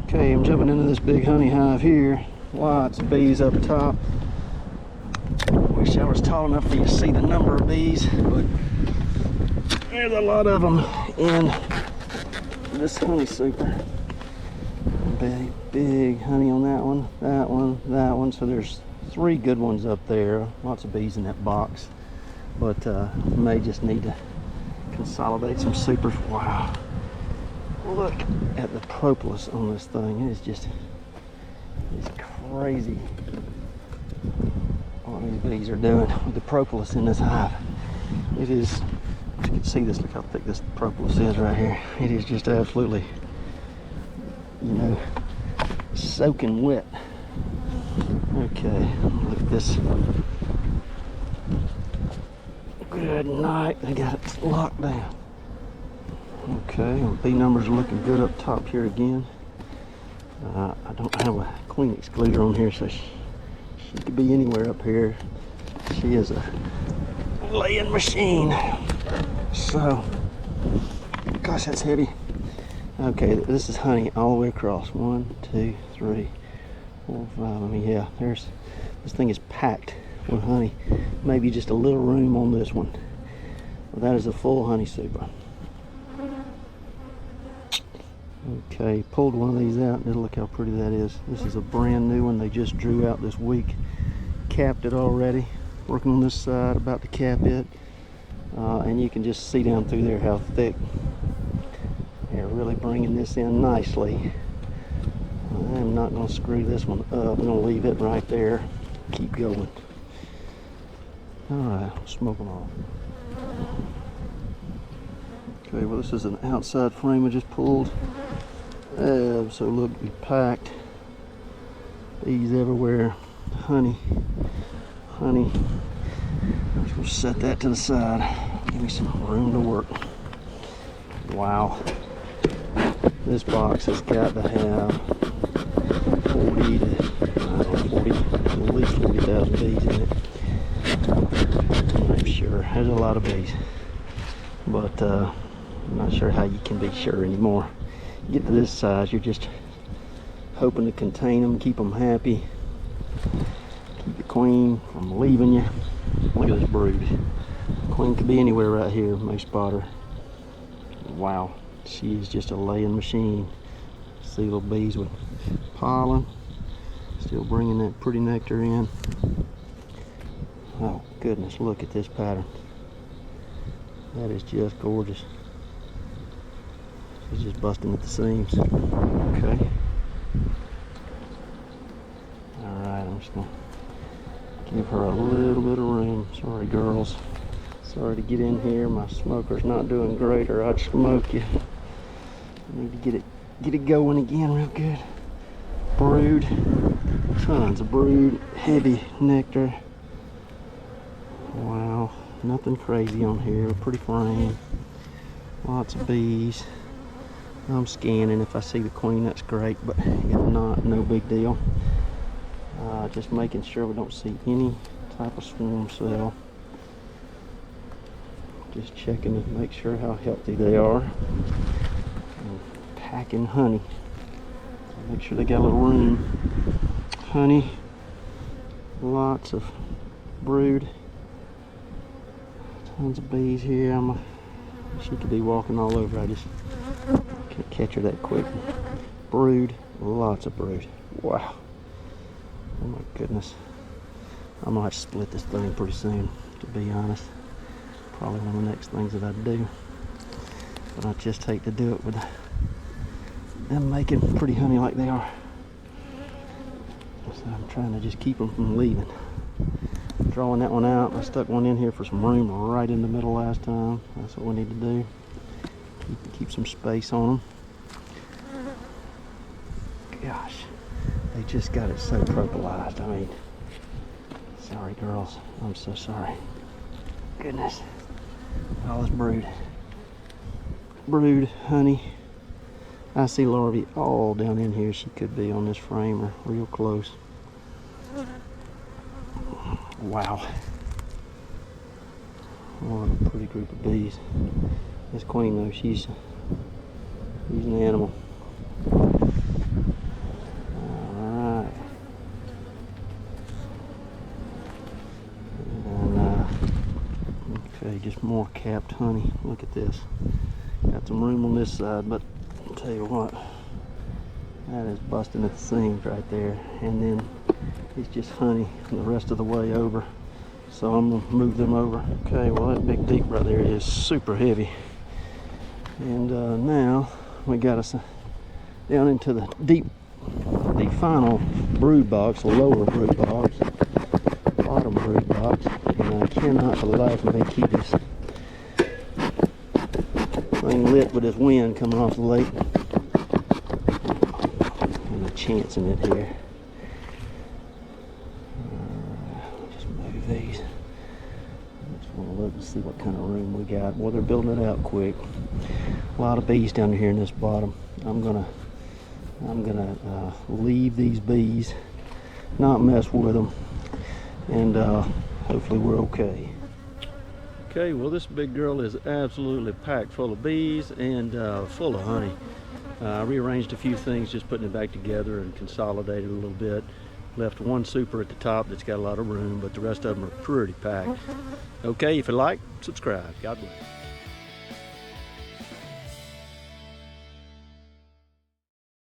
Okay, I'm jumping into this big honey hive here. Lots of bees up top. Wish I was tall enough for you to see the number of bees, but there's a lot of them in this honey super. Big honey on that one, that one, that one. So there's 3 good ones up there. Lots of bees in that box, but may just need to consolidate some supers. Wow, look at the propolis on this thing. It is just, it's crazy what these bees are doing with the propolis in this hive. It is, you can see this, look how thick this propolis is right here. It is just absolutely, you know, soaking wet. Okay, look at this. Good night. They got it locked down. Okay, well, bee numbers are looking good up top here again. I don't have a queen excluder on here, so she could be anywhere up here. She is a laying machine. So, gosh, that's heavy. Okay, this is honey all the way across. 1, 2, 3, 4, 5. I mean, yeah, this thing is packed with honey. Maybe just a little room on this one. Well, that is a full honey super. Okay, pulled one of these out and look how pretty that is. This is a brand new one they just drew out this week. Capped it already. Working on this side, about to cap it. And you can just see down through there how thick. They're really bringing this in nicely. I'm not going to screw this one up. I'm going to leave it right there. Keep going. Alright, we'll smoke them all. Okay, well, this is an outside frame I just pulled. Absolutely packed. Bees everywhere. Honey. I'm just going to set that to the side. Give me some room to work. Wow. This box has got to have 40 to 40, at least 40,000 bees in it. I'm sure. There's a lot of bees. But I'm not sure how you can be sure anymore. You get to this size, you're just hoping to contain them, keep them happy, keep the queen from leaving you. Look at this brood. Queen could be anywhere right here, may spot her. Wow, she is just a laying machine. See little bees with pollen, still bringing that pretty nectar in. Oh goodness, look at this pattern. That is just gorgeous. She's just busting at the seams. Okay. Alright, I'm just going to give her a little bit of room. Sorry, girls. Sorry to get in here. My smoker's not doing great, or I'd smoke you. I need to get it going again real good. Brood. Tons of brood. Heavy nectar. Wow. Nothing crazy on here. Pretty frame. Lots of bees. I'm scanning. If I see the queen, that's great, but if not, no big deal. Just making sure we don't see any type of swarm cell. Just checking to make sure how healthy they are. And packing honey. Make sure they got a little room. Honey. Lots of brood. Tons of bees here. She could be walking all over. I just can't catch her that quick. Brood. Lots of brood. Wow. Oh my goodness. I might split this thing pretty soon, to be honest. Probably one of the next things that I'd do. But I just hate to do it with them making pretty honey like they are. So I'm trying to just keep them from leaving. Drawing that one out. I stuck one in here for some room right in the middle last time. That's what we need to do. Keep some space on them. Gosh, they just got it so purpleized. I mean, sorry girls, I'm so sorry. Goodness, all this brood. Brood, honey. I see larvae all down in here. She could be on this frame or real close. Wow. What a pretty group of bees. This queen though, she's an animal. just more capped honey. Look at this. Got some room on this side, but I'll tell you what, that is busting at the seams right there. And then it's just honey the rest of the way over. So I'm gonna move them over. Okay, well that big deep right there is super heavy. And now we got us down into the final brood box, the lower brood box, bottom brood box. And I cannot for the life of me keep this thing lit with this wind coming off the lake. And a chance in it here. Just move these. I just want to look and see what kind of room we got. Well, they're building it out quick. A lot of bees down here in this bottom. I'm gonna leave these bees, not mess with them, and hopefully we're okay. Okay, well this big girl is absolutely packed full of bees and full of honey. I rearranged a few things, just putting it back together and consolidated a little bit. Left one super at the top that's got a lot of room, but the rest of them are pretty packed. Okay, if you like, subscribe. God bless.